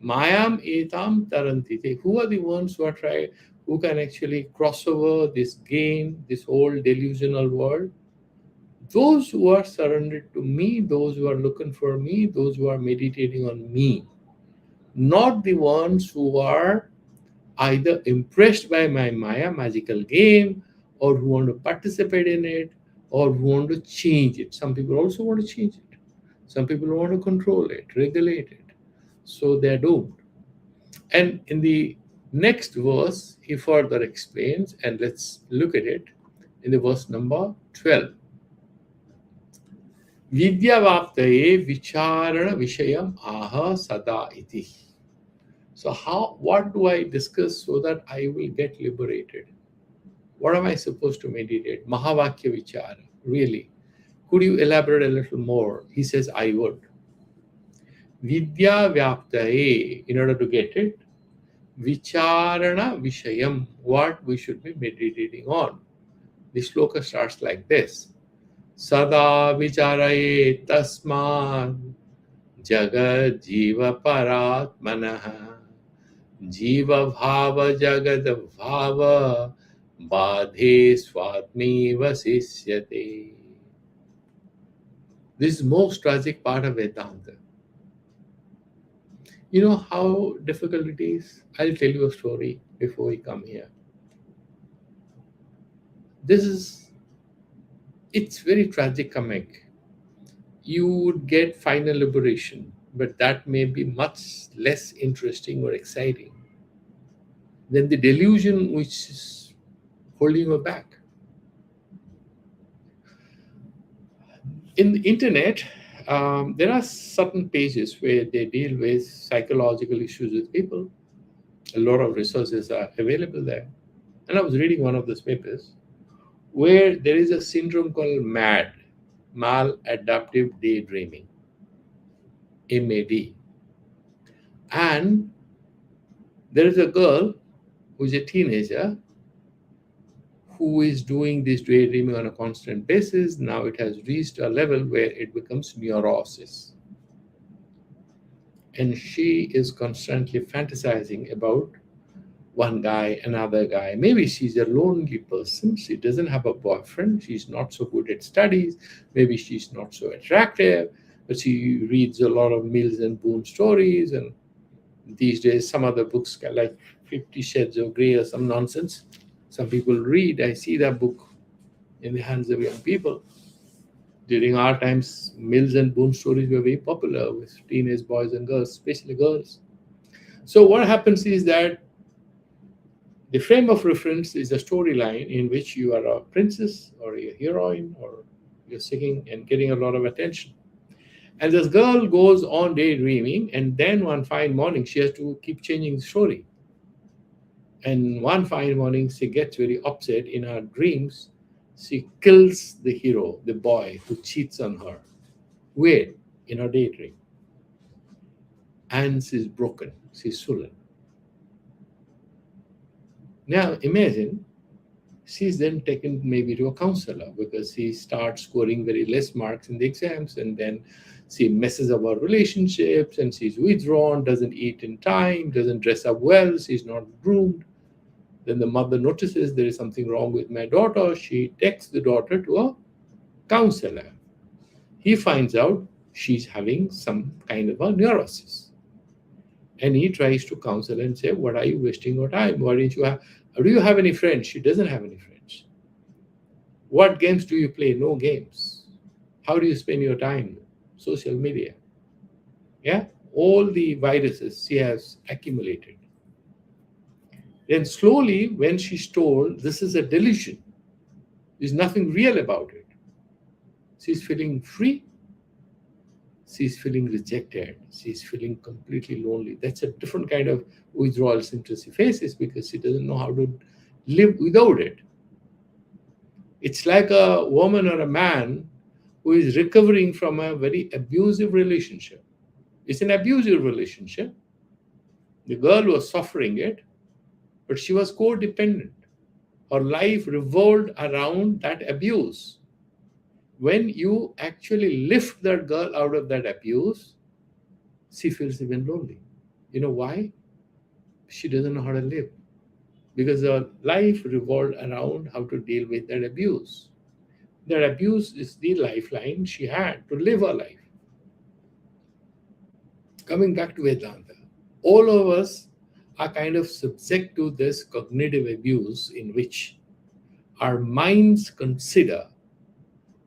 Mayam etam tarantite. Who are the ones who can actually cross over this game, this whole delusional world? Those who are surrendered to me, those who are looking for me, those who are meditating on me. Not the ones who are either impressed by my Maya magical game, or who want to participate in it, or want to change it. Some people also want to change it. Some people want to control it, regulate it. So they're doomed. And in the next verse, he further explains, and let's look at it in the verse number 12. Vidyavaptaye vicharana vishayam aha sada iti. So what do I discuss so that I will get liberated? What am I supposed to meditate? Mahavakya vichara. Really? Could you elaborate a little more? He says, I would. Vidya vyaptaye, in order to get it, vicharana vishayam, what we should be meditating on. The shloka starts like this. Sada vicharaye tasman jagat jiva paratmanaha jiva bhava jagat bhava badhe swatmi vasisyate. This is most tragic part of Vedanta. You know how difficult it is? I'll tell you a story before we come here. It's very tragic comic. You would get final liberation, but that may be much less interesting or exciting than the delusion which is holding you back. In the internet, there are certain pages where they deal with psychological issues with people. A lot of resources are available there. And I was reading one of those papers where there is a syndrome called MAD, maladaptive daydreaming, MAD. And there is a girl who is a teenager who is doing this daydreaming on a constant basis. Now it has reached a level where it becomes neurosis. And she is constantly fantasizing about one guy, another guy. Maybe she's a lonely person. She doesn't have a boyfriend. She's not so good at studies. Maybe she's not so attractive, but she reads a lot of Mills and Boone stories. And these days, some other books like 50 Shades of Grey or some nonsense. Some people read. I see that book in the hands of young people. During our times, Mills and Boone stories were very popular with teenage boys and girls, especially girls. So what happens is that the frame of reference is a storyline in which you are a princess or a heroine or you're singing and getting a lot of attention. And this girl goes on daydreaming, and then one fine morning she has to keep changing the story. And one fine morning she gets very upset in her dreams. She kills the hero, the boy who cheats on her. Where? In her daydream. And she's broken. She's sullen. Now imagine she's then taken maybe to a counselor because she starts scoring very less marks in the exams, and then she messes up her relationships and she's withdrawn, doesn't eat in time, doesn't dress up well, she's not groomed. Then the mother notices there is something wrong with my daughter. She takes the daughter to a counselor. He finds out she's having some kind of a neurosis. And he tries to counsel and say, what are you wasting your time? Why didn't you have, do you have any friends? She doesn't have any friends. What games do you play? No games. How do you spend your time? Social media. Yeah, all the viruses she has accumulated. Then slowly, when she's told this is a delusion, there's nothing real about it, she's feeling free. She's feeling rejected. She's feeling completely lonely. That's a different kind of withdrawal symptoms she faces because she doesn't know how to live without it. It's like a woman or a man who is recovering from a very abusive relationship. It's an abusive relationship. The girl was suffering it, but she was codependent. Her life revolved around that abuse. When you actually lift that girl out of that abuse, she feels even lonely. You know why? She doesn't know how to live. Because her life revolved around how to deal with that abuse. That abuse is the lifeline she had to live her life. Coming back to Vedanta, all of us are kind of subject to this cognitive abuse in which our minds consider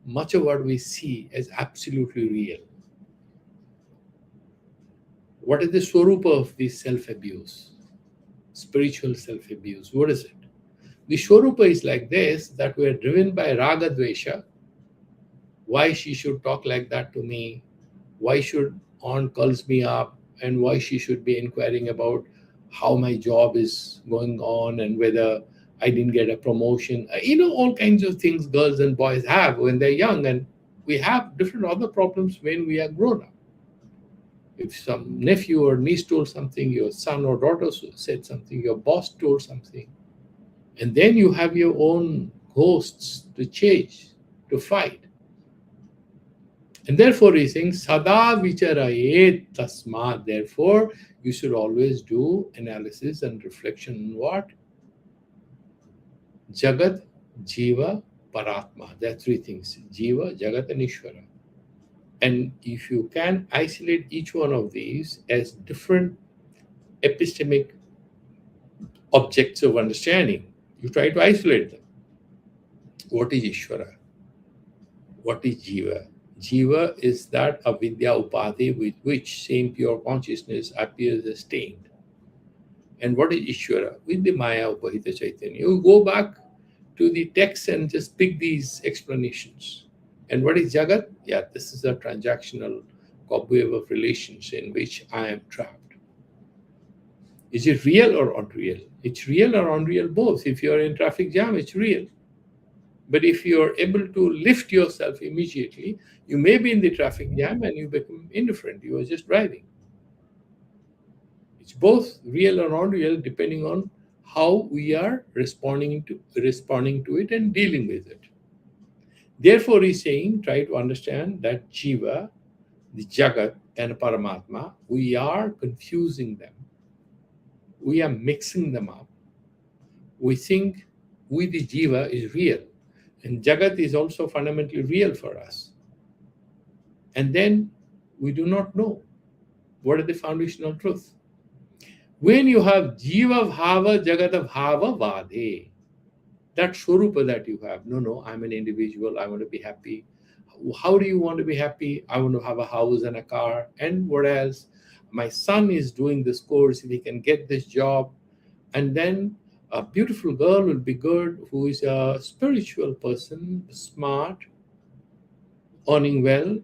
much of what we see as absolutely real. What is the swarupa of this self-abuse? Spiritual self-abuse. What is it? The swarupa is like this, that we are driven by raga dvesha. Why she should talk like that to me? Why should aunt calls me up? And why she should be inquiring about how my job is going on and whether I didn't get a promotion. All kinds of things girls and boys have when they're young, and we have different other problems when we are grown up. If some nephew or niece told something, your son or daughter said something, your boss told something, and then you have your own ghosts to chase, to fight. And therefore he's saying, Sada vicharayet tasma. Therefore, you should always do analysis and reflection on what? Jagat, Jiva, Paratma. There are three things: Jiva, Jagat, and Ishvara. And if you can isolate each one of these as different epistemic objects of understanding, you try to isolate them. What is Ishvara? What is Jiva? Jiva is that avidya upadhi with which same pure consciousness appears as stained. And what is Ishvara? With the Maya Upahita Chaitanya. You go back to the text and just pick these explanations. And what is Jagat? Yeah, this is a transactional cobweb of relations in which I am trapped. Is it real or unreal? It's real or unreal both. If you're in traffic jam, it's real. But if you're able to lift yourself immediately, you may be in the traffic jam and you become indifferent. You are just driving. It's both real or unreal depending on how we are responding to it and dealing with it. Therefore, he's saying, try to understand that Jiva, the Jagat, and Paramatma, we are confusing them. We are mixing them up. We think we, the Jiva, is real. And Jagat is also fundamentally real for us. And then we do not know what is the foundational truth. When you have Jiva Bhava, Jagata Bhava Vadhe, that Swarupa that you have, no, I'm an individual, I want to be happy. How do you want to be happy? I want to have a house and a car. And what else? My son is doing this course, if he can get this job. And then a beautiful girl will be good, who is a spiritual person, smart, earning well.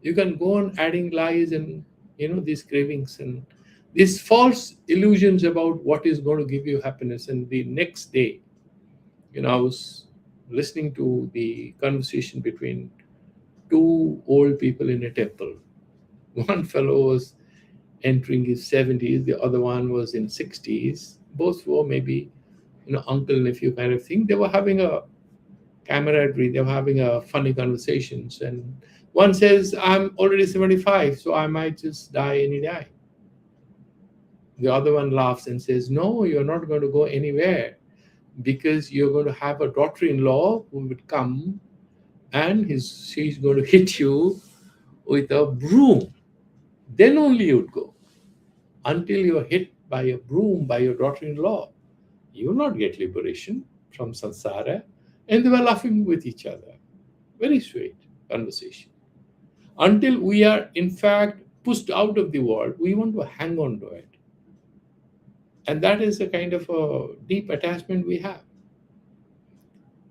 You can go on adding lies and these cravings and these false illusions about what is going to give you happiness. And the next day, I was listening to the conversation between two old people in a temple. One fellow was entering his 70s, the other one was in 60s. Both were maybe uncle nephew kind of thing. They were having a camaraderie, they were having a funny conversations, and one says, I'm already 75, so I might just die any day. The other one laughs and says, no, you're not going to go anywhere, because you're going to have a daughter-in-law who would come and she's going to hit you with a broom. Then only you'd go. Until you're hit by a broom by your daughter-in-law, you will not get liberation from samsara. And they were laughing with each other. Very sweet conversation. Until we are, in fact, pushed out of the world, we want to hang on to it. And that is a kind of a deep attachment we have.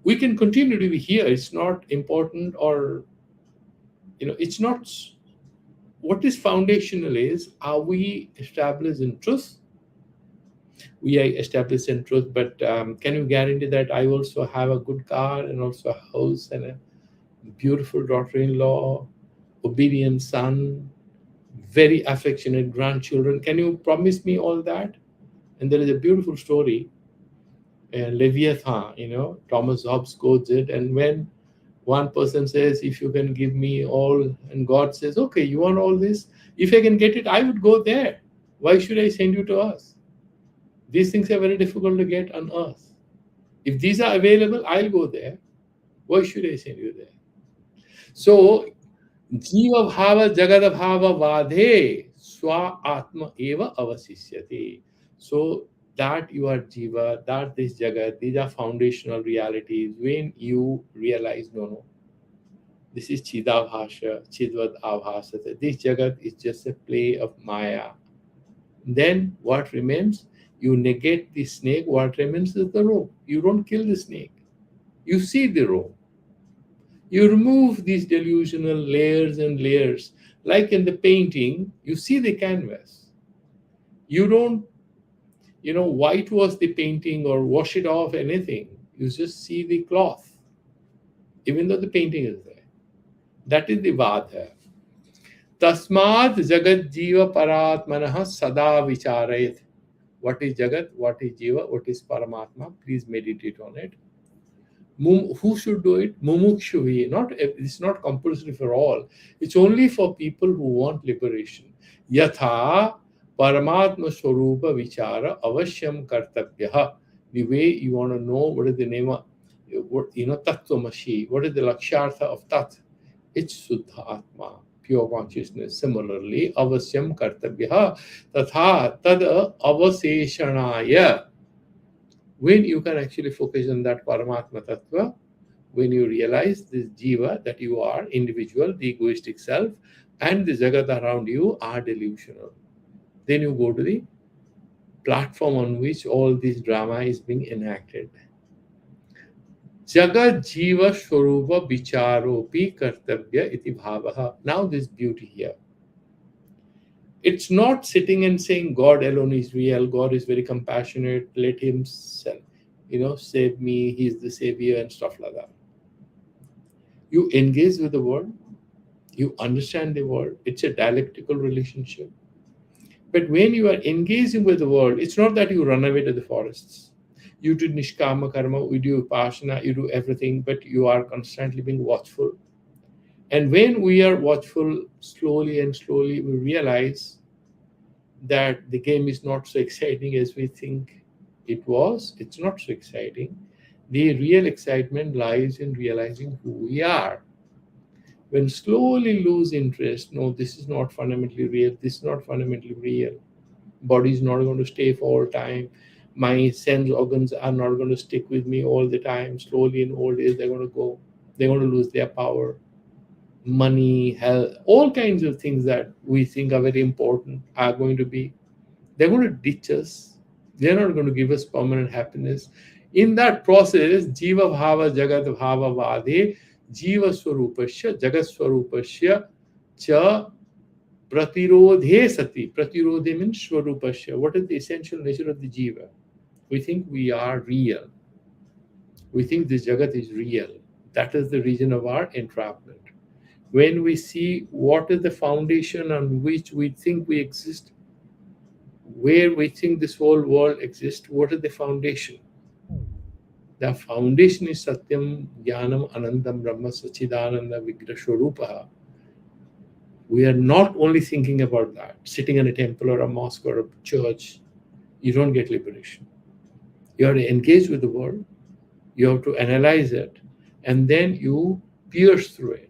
We can continue to be here. It's not important, or, it's not. What is foundational is, are we established in truth? We are established in truth, but can you guarantee that I also have a good car and also a house and a beautiful daughter-in-law, obedient son, very affectionate grandchildren? Can you promise me all that? And there is a beautiful story, Leviathan, Thomas Hobbes quotes it. And when one person says, if you can give me all, and God says, okay, you want all this? If I can get it, I would go there. Why should I send you to us? These things are very difficult to get on earth. If these are available, I'll go there. Why should I send you there? So, Jiva Bhava Jagata Bhava Vadhe Swa Atma Eva Avasisyate. So, that you are Jiva, that this Jagat, these are foundational realities. When you realize, no, This is Chidabhasha, Chidvad Abhasata. This Jagat is just a play of Maya. Then what remains? You negate the snake, what remains is the rope. You don't kill the snake. You see the rope. You remove these delusional layers and layers. Like in the painting, you see the canvas. You don't, whitewash the painting or wash it off, anything. You just see the cloth, even though the painting is there. That is the Vada. Tasmad Jagat Jiva Paratmanaha Sada Vicharayat. What is Jagat? What is Jiva? What is Paramatma? Please meditate on it. Who should do it? Mumukshuvi. It's not compulsory for all. It's only for people who want liberation. Yatha Paramatma Swarupa Vichara Avashyam Kartabhyaha. The way you want to know what is the name of, Tattvamashi, what is the Lakshartha of Tat? It's Suddha Atma, pure consciousness. Similarly, Avasyam Kartabhyaha Tatha Tad Avaseshanaya. When you can actually focus on that Paramatma Tattva, when you realize this Jiva, that you are individual, the egoistic self, and the Jagat around you are delusional, then you go to the platform on which all this drama is being enacted. Jagat Jiva Swarupa Vicharopi Kartabhya iti bhavaha. Now this beauty here. It's not sitting and saying God alone is real, God is very compassionate, let him save me, he's the savior and stuff like that. You engage with the world, you understand the world, it's a dialectical relationship. But when you are engaging with the world, it's not that you run away to the forests. You do nishkama karma, you do upasana, you do everything, but you are constantly being watchful. And when we are watchful, slowly and slowly, we realize that the game is not so exciting as we think it was. It's not so exciting. The real excitement lies in realizing who we are. When slowly lose interest, no, this is not fundamentally real, this is not fundamentally real. Body is not going to stay for all time. My sense organs are not going to stick with me all the time. Slowly in old age, they're going to go. They're going to lose their power. Money, health, all kinds of things that we think are very important are going to be, they're going to ditch us. They're not going to give us permanent happiness. In that process, Jiva Bhava Jagat Bhava Vade, Jiva Swarupasya, Jagat Swarupasya, Cha Pratirodhe Sati. Pratirodhe means Swarupasya. What is the essential nature of the Jiva? We think we are real. We think this Jagat is real. That is the reason of our entrapment. When we see what is the foundation on which we think we exist, where we think this whole world exists, what is the foundation? The foundation is Satyam, Jnanam, Anandam, Brahma, Sachidananda, Vigraha Swarupaha. We are not only thinking about that, sitting in a temple or a mosque or a church, you don't get liberation. You have to engage with the world, you have to analyze it, and then you pierce through it.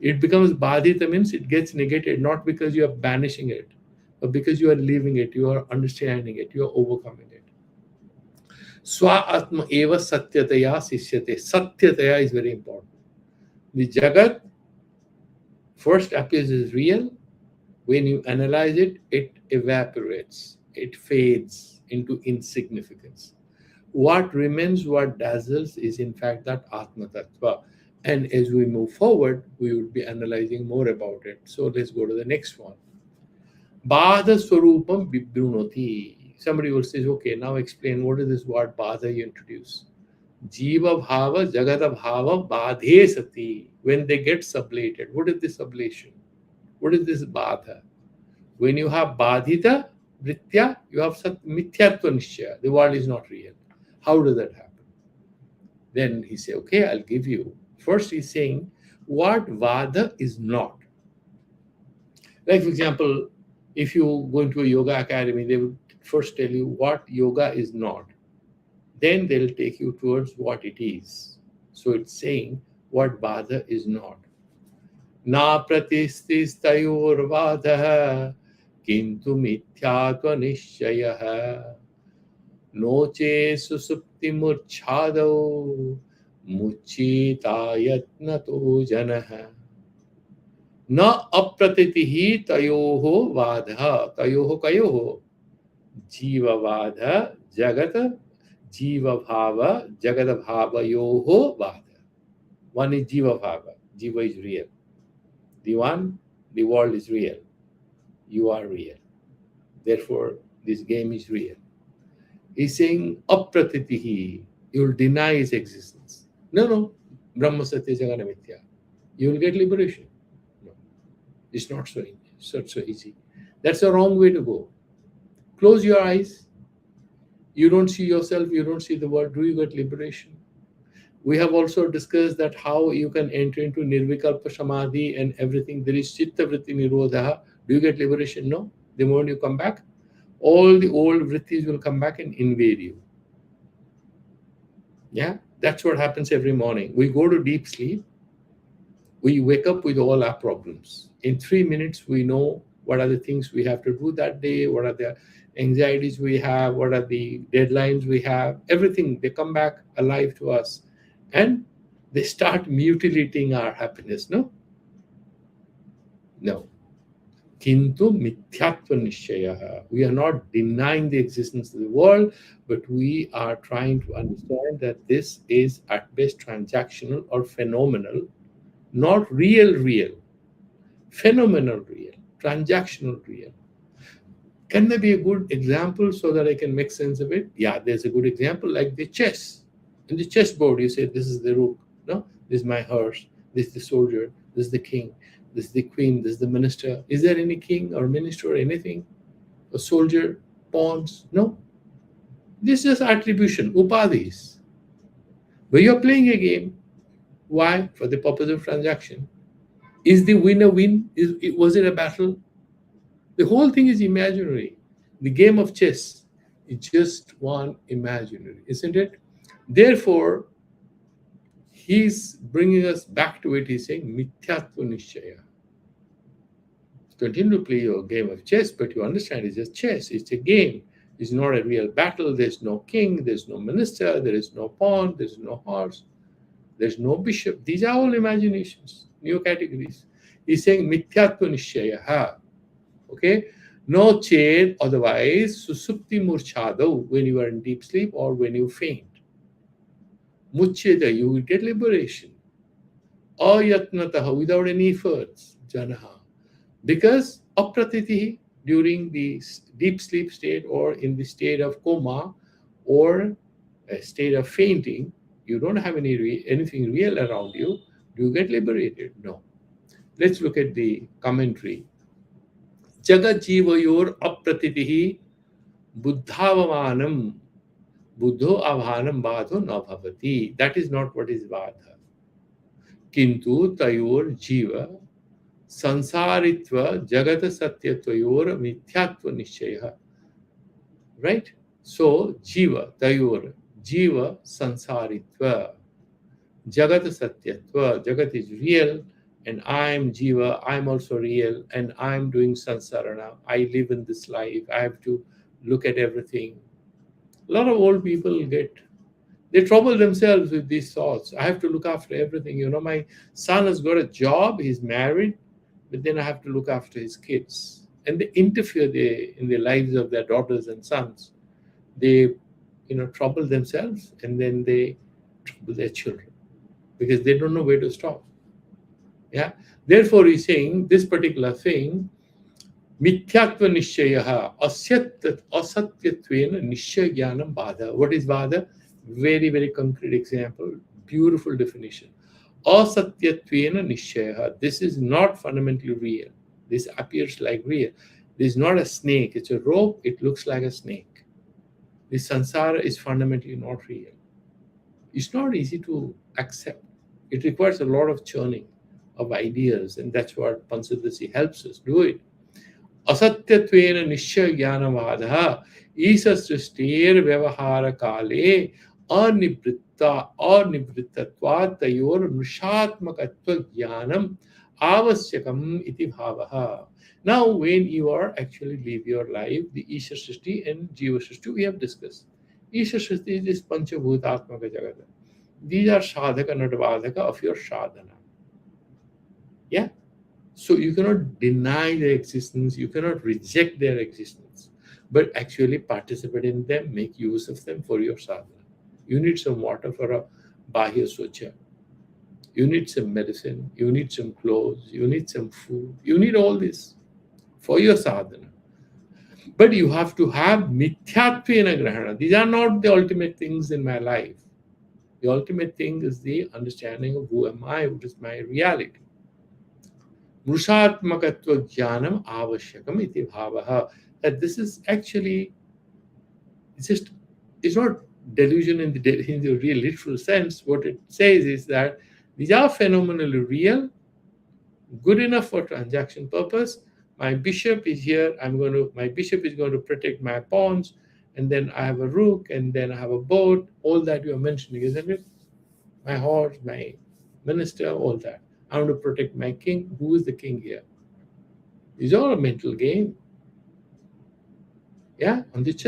It becomes badhita, means it gets negated, not because you are banishing it, but because you are living it, you are understanding it, you are overcoming it. Swa atma eva satyataya sisyate. Satyataya is very important. The Jagat first appears as real. When you analyze it, it evaporates, it fades into insignificance. What remains, what dazzles, is in fact that Atma Tattva. And as we move forward, we will be analyzing more about it. So let's go to the next one. Bada Swarupam Vibhrunoti. Somebody will say, okay, now explain what is this word Bada you introduce. Jiva Bhava, Jagata Bhava, Badhe Sati. When they get sublated, what is this sublation? What is this Bada? When you have Badhita, Vritya, you have Mithyatva Nishya. The world is not real. How does that happen? Then he says, okay, I'll give you. First, he's saying what Vada is not. Like, for example, if you go into a yoga academy, they will first tell you what yoga is not. Then they'll take you towards what it is. So it's saying what Vada is not. Na pratisthistayur Vadaha kintu mithyatva nishyayaha noche susupti murchadau मुच्येतायत्नतो जनः न अप्रतीतिः तयोः वादः तयोः कयोः जीववाद जगत जीवभाव जगद्भावयोः वाद. One is jiva bhava. Jiva is real. The world is real. You are real. Therefore, this game is real. He's saying apratitihi. You will deny his existence. No. Brahma Satya Jagana Mithya. You will get liberation. No. It's not so easy. That's the wrong way to go. Close your eyes. You don't see yourself, you don't see the world. Do you get liberation? We have also discussed that how you can enter into nirvikalpa samadhi and everything. There is chitta vritti nirodha. Do you get liberation? No. The moment you come back, all the old vrittis will come back and invade you. Yeah, that's what happens every morning. We go to deep sleep. We wake up with all our problems. In 3 minutes, we know what are the things we have to do that day, what are the anxieties we have, what are the deadlines we have, everything. They come back alive to us and they start mutilating our happiness. No. Kintu mithyatva nishchayaha. We are not denying the existence of the world, but we are trying to understand that this is at best transactional or phenomenal, not real, phenomenal real, transactional real. Can there be a good example so that I can make sense of it? Yeah, there's a good example like the chess. In the chessboard, you say, this is the rook, no? This is my horse, this is the soldier, this is the king, this is the queen, this is the minister. Is there any king or minister or anything? A soldier, pawns? No. This is attribution, upadhis. But you're playing a game. Why? For the purpose of transaction. Is the winner win? Was it a battle? The whole thing is imaginary. The game of chess is just one imaginary, isn't it? Therefore, he's bringing us back to it. He's saying, mithyatva nishchaya. Continue to play your game of chess, but you understand it's just chess. It's a game. It's not a real battle. There's no king. There's no minister. There is no pawn. There's no horse. There's no bishop. These are all imaginations, new categories. He's saying, mithyatva nishchaya. Okay? No ched, otherwise, susupti murchado, when you are in deep sleep or when you faint. Muccheda, you will get liberation. Ayatnataha, without any efforts, janaha. Because apratitihi, during the deep sleep state or in the state of coma or a state of fainting, you don't have anything real around you. Do you get liberated? No. Let's look at the commentary. Jagat jivayor apratitihi buddhavamanam buddho avhanam badho na bhavati. That is not what is vadha. Kintu tayor jiva sansaritva jagat satyatvayor mithyatva nishchaya. Right? So jiva tayor jiva sansaritva jagat satyatva. Jagat is real. And I'm Jiva, I'm also real, and I'm doing sansarana. I live in this life. I have to look at everything. A lot of old people they trouble themselves with these thoughts. I have to look after everything. You know, my son has got a job, he's married, but then I have to look after his kids. And they interfere in the lives of their daughters and sons. They, trouble themselves, and then they trouble their children because they don't know where to stop. Yeah. Therefore, he's saying this particular thing, mithyatva nishchayaha asatyatvena nishchaya jnanam badha. What is badha? Very, very concrete example, beautiful definition. Asatyatvena nishchayaha. This is not fundamentally real. This appears like real. This is not a snake. It's a rope. It looks like a snake. This sansara is fundamentally not real. It's not easy to accept. It requires a lot of churning of ideas, and that's what Panchadashi helps us do it. Asatyatvena nishchaya jnanavadaha isa srishtir vyavahara kale anivrittatvat tayor nushatmakatva jnanam avasyakam iti bhavaha. Now, when you are actually live your life, the Isha Srishti and Jiva Srishti we have discussed. Isha Srishti is this Panchabhutatmaka Jagata. These are sadhaka, not vadhaka of your sadhana. Yeah. So you cannot deny their existence, you cannot reject their existence, but actually participate in them, make use of them for your sadhana. You need some water for a bahya socha. You need some medicine, you need some clothes, you need some food, you need all this for your sadhana. But you have to have mithyattvena grahana. These are not the ultimate things in my life. The ultimate thing is the understanding of who am I, what is my reality. Mrushatmakatva jnanam avashyakam iti bhavaha. That this is actually, it's just, it's not delusion in the real literal sense. What it says is that these are phenomenally real, good enough for transaction purpose. My bishop is here. My bishop is going to protect my pawns, and then I have a rook, and then I have a boat. All that you are mentioning, isn't it? My horse, my minister, all that. I want to protect my king. Who is the king here? These are a mental game. Yeah, on the chess